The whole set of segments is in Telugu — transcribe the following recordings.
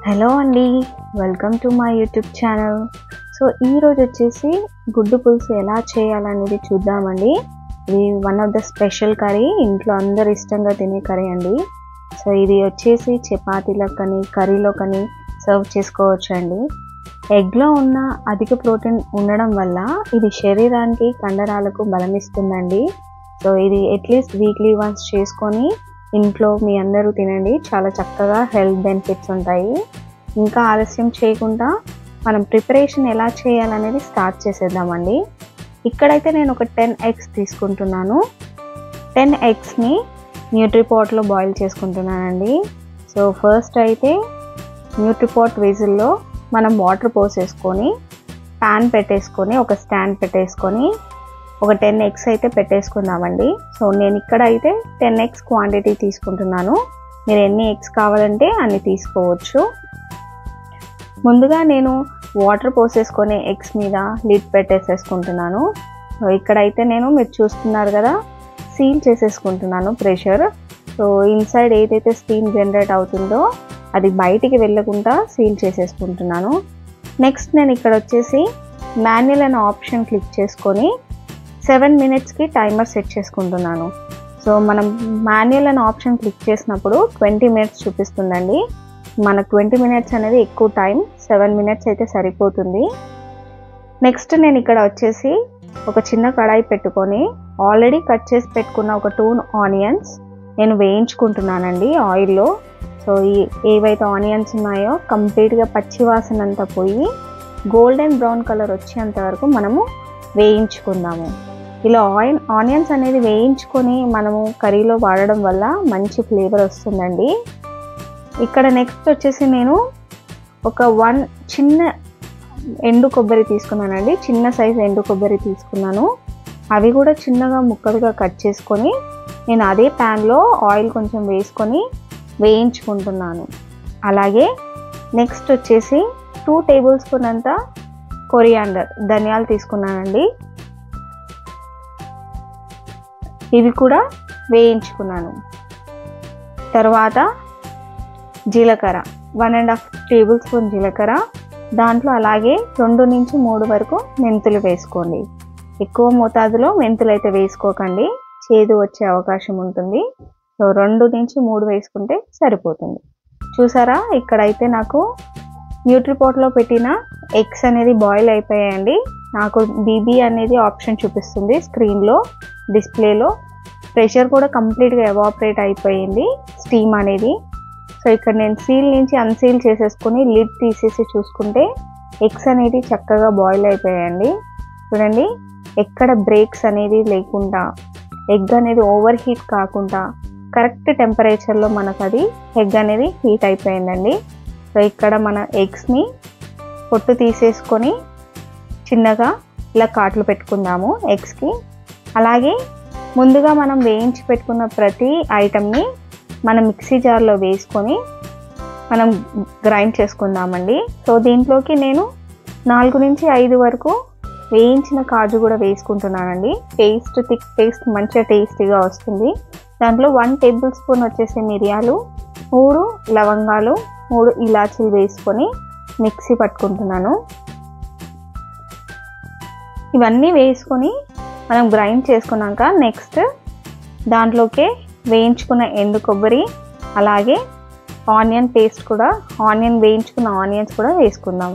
హలో అండి, welcome to my YouTube channel. So ఈరోజు వచ్చేసి గుడ్డు పులుసు ఎలా చేయాలనేది చూద్దామండి. ఇది one of the special curry, ఇంట్లో అందరు ఇష్టంగా తినే కర్రీ అండి. సో ఇది వచ్చేసి చపాతీలో కానీ కర్రీలో కానీ సర్వ్ చేసుకోవచ్చు అండి. ఎగ్లో ఉన్న అధిక ప్రోటీన్ ఉండడం వల్ల ఇది శరీరానికి కండరాలకు బలం ఇస్తుందండి. సో ఇది అట్లీస్ట్ వీక్లీ వన్స్ చేసుకొని ఇంట్లో మీ అందరూ తినండి, చాలా చక్కగా హెల్త్ బెనిఫిట్స్ ఉంటాయి. ఇంకా ఆలస్యం చేయకుండా మనం ప్రిపరేషన్ ఎలా చేయాలనేది స్టార్ట్ చేసేద్దామండి. ఇక్కడైతే నేను ఒక 10 ఎగ్స్ తీసుకుంటున్నాను. 10 ఎగ్స్ని న్యూట్రిపాట్లో బాయిల్ చేసుకుంటున్నానండి. సో ఫస్ట్ అయితే న్యూట్రిపాట్ విజిల్లో మనం వాటర్ పోసేసుకొని ప్యాన్ పెట్టేసుకొని ఒక స్టాండ్ పెట్టేసుకొని ఒక 10 ఎగ్స్ అయితే పెట్టేసుకుందామండి. సో నేను ఇక్కడ అయితే 10 ఎగ్స్ క్వాంటిటీ తీసుకుంటున్నాను. మీరు ఎన్ని ఎగ్స్ కావాలంటే అన్ని తీసుకోవచ్చు. ముందుగా నేను వాటర్ పోసేసుకొని ఎగ్స్ మీద లిడ్ పెట్టేసేసుకుంటున్నాను. సో ఇక్కడైతే మీరు చూస్తున్నారు కదా, సీల్ చేసేసుకుంటున్నాను ప్రెషర్. సో ఇన్సైడ్ ఏదైతే స్టీమ్ జనరేట్ అవుతుందో అది బయటికి వెళ్ళకుండా సీల్ చేసేసుకుంటున్నాను. నెక్స్ట్ నేను ఇక్కడ వచ్చేసి మాన్యువల్ అనే ఆప్షన్ క్లిక్ చేసుకొని 7 మినిట్స్కి టైమర్ సెట్ చేసుకుంటున్నాను. సో మనం మాన్యువల్ అనే ఆప్షన్ క్లిక్ చేసినప్పుడు 20 మినిట్స్ చూపిస్తుందండి. మనకు 20 మినిట్స్ అనేది ఎక్కువ టైం, 7 మినిట్స్ అయితే సరిపోతుంది. నెక్స్ట్ నేను ఇక్కడ వచ్చేసి ఒక చిన్న కడాయి పెట్టుకొని ఆల్రెడీ కట్ చేసి పెట్టుకున్న ఒక 2 ఆనియన్స్ నేను వేయించుకుంటున్నానండి ఆయిల్లో. సో ఏవైతే ఆనియన్స్ ఉన్నాయో కంప్లీట్గా పచ్చివాసన అంతా పోయి గోల్డెన్ బ్రౌన్ కలర్ వచ్చేంత వరకు మనము వేయించుకుందాము. ఇలా ఆనియన్స్ అనేది వేయించుకొని మనము కర్రీలో వాడడం వల్ల మంచి ఫ్లేవర్ వస్తుందండి. ఇక్కడ నెక్స్ట్ వచ్చేసి నేను ఒక 1 చిన్న ఎండు కొబ్బరి తీసుకున్నానండి. చిన్న సైజు ఎండు కొబ్బరి తీసుకున్నాను. అవి కూడా చిన్నగా ముక్కలుగా కట్ చేసుకొని నేను అదే ప్యాన్లో ఆయిల్ కొంచెం వేసుకొని వేయించుకుంటున్నాను. అలాగే నెక్స్ట్ వచ్చేసి 2 టేబుల్ స్పూన్ అంత కొరియాండర్ ధనియాలు తీసుకున్నానండి. ఇవి కూడా వేయించుకున్నాను. తర్వాత జీలకర్ర 1.5 టేబుల్ స్పూన్ జీలకర్ర, దాంట్లో అలాగే 2 నుంచి 3 వరకు మెంతులు వేసుకోండి. ఎక్కువ మోతాదులో మెంతులు అయితే వేసుకోకండి, చేదు వచ్చే అవకాశం ఉంటుంది. సో 2 నుంచి 3 వేసుకుంటే సరిపోతుంది. చూసారా, ఇక్కడైతే నాకు న్యూట్రిపాట్లో పెట్టిన ఎగ్స్ అనేది బాయిల్ అయిపోయాయండి. నాకు బీబీ అనేది ఆప్షన్ చూపిస్తుంది స్క్రీన్లో, డిస్ప్లేలో. ప్రెషర్ కూడా కంప్లీట్గా ఎవాపరేట్ అయిపోయింది, స్టీమ్ అనేది. సో ఇక్కడ నేను సీల్ నుంచి అన్సీల్ చేసేసుకొని లిడ్ తీసేసి చూసుకుంటే ఎగ్స్ అనేది చక్కగా బాయిల్ అయిపోయాయండి. చూడండి, ఎక్కడ బ్రేక్స్ అనేది లేకుండా, ఎగ్ అనేది ఓవర్ హీట్ కాకుండా కరెక్ట్ టెంపరేచర్లో మనకు అది ఎగ్ అనేది హీట్ అయిపోయిందండి. సో ఇక్కడ మన ఎగ్స్ని పొట్టు తీసేసుకొని చిన్నగా ఇలా కాట్లు పెట్టుకుందాము ఎగ్స్కి. అలాగే ముందుగా మనం వేయించి పెట్టుకున్న ప్రతి ఐటమ్ని మనం మిక్సీ జార్లో వేసుకొని మనం గ్రైండ్ చేసుకుందామండి. సో దీంట్లోకి నేను 4 నుంచి 5 వరకు వేయించిన కాజు కూడా వేసుకుంటున్నానండి. థిక్ పేస్ట్ మంచిగా టేస్టీగా వస్తుంది. దాంట్లో 1 టేబుల్ స్పూన్ వచ్చేసి మిరియాలు, 3 లవంగాలు, 3 ఇలాచీలు వేసుకొని మిక్సీ పట్టుకుంటున్నాను. ఇవన్నీ వేసుకొని మనం గ్రైండ్ చేసుకున్నాక నెక్స్ట్ దాంట్లోకే వేయించుకున్న ఎండు కొబ్బరి, అలాగే ఆనియన్ పేస్ట్ కూడా, వేయించుకున్న ఆనియన్స్ కూడా వేసుకుందాం.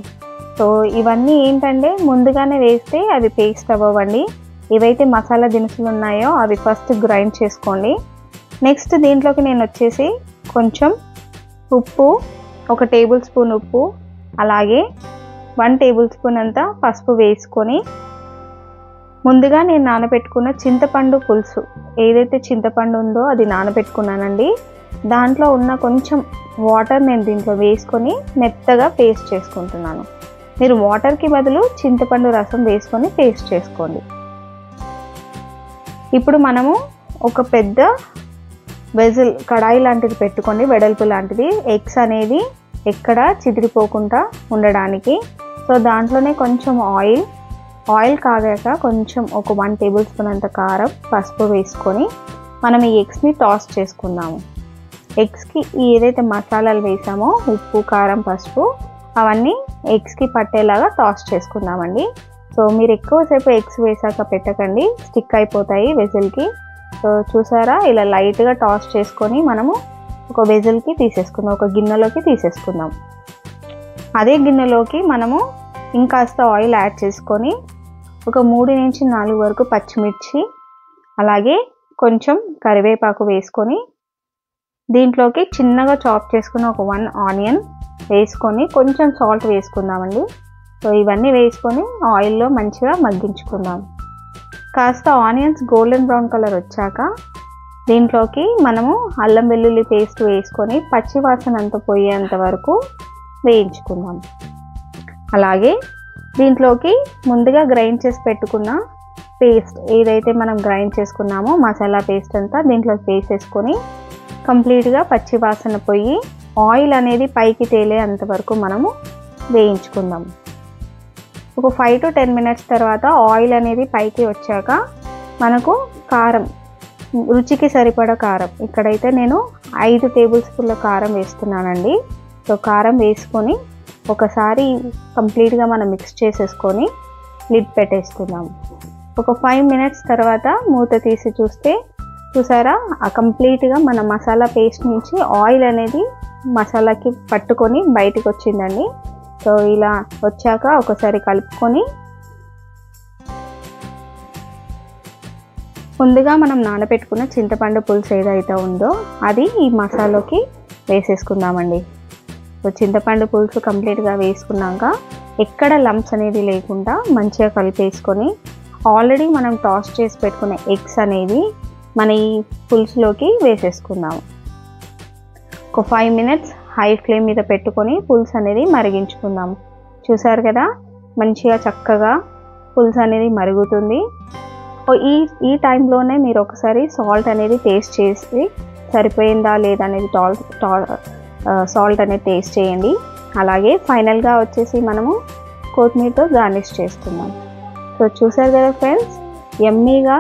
సో ఇవన్నీ ఏంటంటే ముందుగానే వేస్తే అవి పేస్ట్ అవ్వండి. ఏవైతే మసాలా దినుసులు ఉన్నాయో అవి ఫస్ట్ గ్రైండ్ చేసుకోండి. నెక్స్ట్ దీంట్లోకి నేను వచ్చేసి కొంచెం ఉప్పు, 1 టేబుల్ స్పూన్ ఉప్పు, అలాగే 1 టేబుల్ స్పూన్ అంతా పసుపు వేసుకొని ముందుగా నేను నానబెట్టుకున్న చింతపండు పులుసు, ఏదైతే చింతపండు ఉందో అది నానబెట్టుకున్నానండి. దాంట్లో ఉన్న కొంచెం వాటర్ నేను దీంట్లో వేసుకొని మెత్తగా పేస్ట్ చేసుకుంటున్నాను. మీరు వాటర్కి బదులు చింతపండు రసం వేసుకొని పేస్ట్ చేసుకోండి. ఇప్పుడు మనము ఒక పెద్ద వెజిల్ కడాయి లాంటిది పెట్టుకోండి, వెడల్పు లాంటిది, ఎగ్స్ అనేది ఎక్కడ చిదిరిపోకుండా ఉండడానికి. సో దాంట్లోనే కొంచెం ఆయిల్ కాగాక కొంచెం ఒక 1 టేబుల్ స్పూన్ అంత కారం, పసుపు వేసుకొని మనం ఈ ఎగ్స్ని టాస్ చేసుకుందాము. ఎగ్స్కి ఏదైతే మసాలాలు వేసామో ఉప్పు, కారం, పసుపు అవన్నీ ఎగ్స్కి పట్టేలాగా టాస్ చేసుకుందామండి. సో మీరు ఎక్కువసేపు ఎగ్స్ వేసాక పెట్టకండి, స్టిక్ అయిపోతాయి వెజిల్కి. సో చూసారా, ఇలా లైట్గా టాస్ చేసుకొని మనము ఒక వెజిల్కి తీసేసుకుందాం, ఒక గిన్నెలోకి తీసేసుకుందాం. అదే గిన్నెలోకి మనము ఇంకాస్త ఆయిల్ యాడ్ చేసుకొని ఒక 3 నుంచి 4 వరకు పచ్చిమిర్చి, అలాగే కొంచెం కరివేపాకు వేసుకొని దీంట్లోకి చిన్నగా చాప్ చేసుకుని ఒక 1 ఆనియన్ వేసుకొని కొంచెం సాల్ట్ వేసుకుందామండి. సో ఇవన్నీ వేసుకొని ఆయిల్లో మంచిగా మగ్గించుకుందాం. కాస్త ఆనియన్స్ గోల్డెన్ బ్రౌన్ కలర్ వచ్చాక దీంట్లోకి మనము అల్లం వెల్లుల్లి పేస్ట్ వేసుకొని పచ్చి వాసన అంతా పోయేంత వరకు వేయించుకుందాం. అలాగే దీంట్లోకి ముందుగా గ్రైండ్ చేసి పెట్టుకున్న పేస్ట్ ఏదైతే మనం గ్రైండ్ చేసుకున్నామో మసాలా పేస్ట్ అంతా దీంట్లోకి వేసేసుకొని కంప్లీట్గా పచ్చి వాసన పోయి ఆయిల్ అనేది పైకి తేలే అంతవరకు మనము వేయించుకుందాం. ఒక 5 to 10 మినిట్స్ తర్వాత ఆయిల్ అనేది పైకి వచ్చాక మనకు కారం, రుచికి సరిపడా కారం, ఇక్కడైతే నేను 5 టేబుల్ స్పూన్ల కారం వేస్తున్నానండి. సో కారం వేసుకొని ఒకసారి కంప్లీట్గా మనం మిక్స్ చేసేసుకొని లిడ్ పెట్టేసుకుందాం. ఒక 5 మినిట్స్ తర్వాత మూత తీసి చూసారా, కంప్లీట్గా మన మసాలా పేస్ట్ నుంచి ఆయిల్ అనేది మసాలాకి పట్టుకొని బయటికి వచ్చిందండి. సో ఇలా వచ్చాక ఒకసారి కలుపుకొని ముందుగా మనం నానబెట్టుకున్న చింతపండు పులుసు ఏదైతే ఉందో అది ఈ మసాలాకి వేసేసుకుందామండి. సో చింతపండు పులుసు కంప్లీట్గా వేసుకున్నాక ఎక్కడ లంప్స్ అనేది లేకుండా మంచిగా కలిపేసుకొని ఆల్రెడీ మనం టాస్ చేసి పెట్టుకున్న ఎగ్స్ అనేది మన ఈ పులుసులోకి వేసేసుకుందాము. ఒక 5 మినిట్స్ హై ఫ్లేమ్ మీద పెట్టుకొని పులుసు అనేది మరిగించుకుందాము. చూసారు కదా, మంచిగా చక్కగా పులుసు అనేది మరుగుతుంది. ఈ టైంలోనే మీరు ఒకసారి సాల్ట్ అనేది టేస్ట్ చేసి సరిపోయిందా లేదా అనేది సాల్ట్ అనేది టేస్ట్ చేయండి. అలాగే ఫైనల్గా వచ్చేసి మనము కొత్తిమీరతో గార్నిష్ చేసుకుందాం. సో చూసారు కదా ఫ్రెండ్స్, యమ్మీగా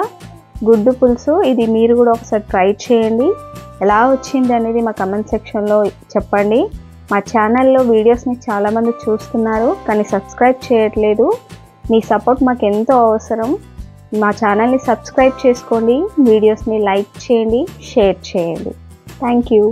గుడ్డు పులుసు. ఇది మీరు కూడా ఒకసారి ట్రై చేయండి. ఎలా వచ్చింది అనేది మా కమెంట్ సెక్షన్లో చెప్పండి. మా ఛానల్లో వీడియోస్ని చాలామంది చూస్తున్నారు కానీ సబ్స్క్రైబ్ చేయట్లేదు. మీ సపోర్ట్ మాకు ఎంతో అవసరం. మా ఛానల్ని సబ్స్క్రైబ్ చేసుకోండి, వీడియోస్ని లైక్ చేయండి, షేర్ చేయండి. Thank you.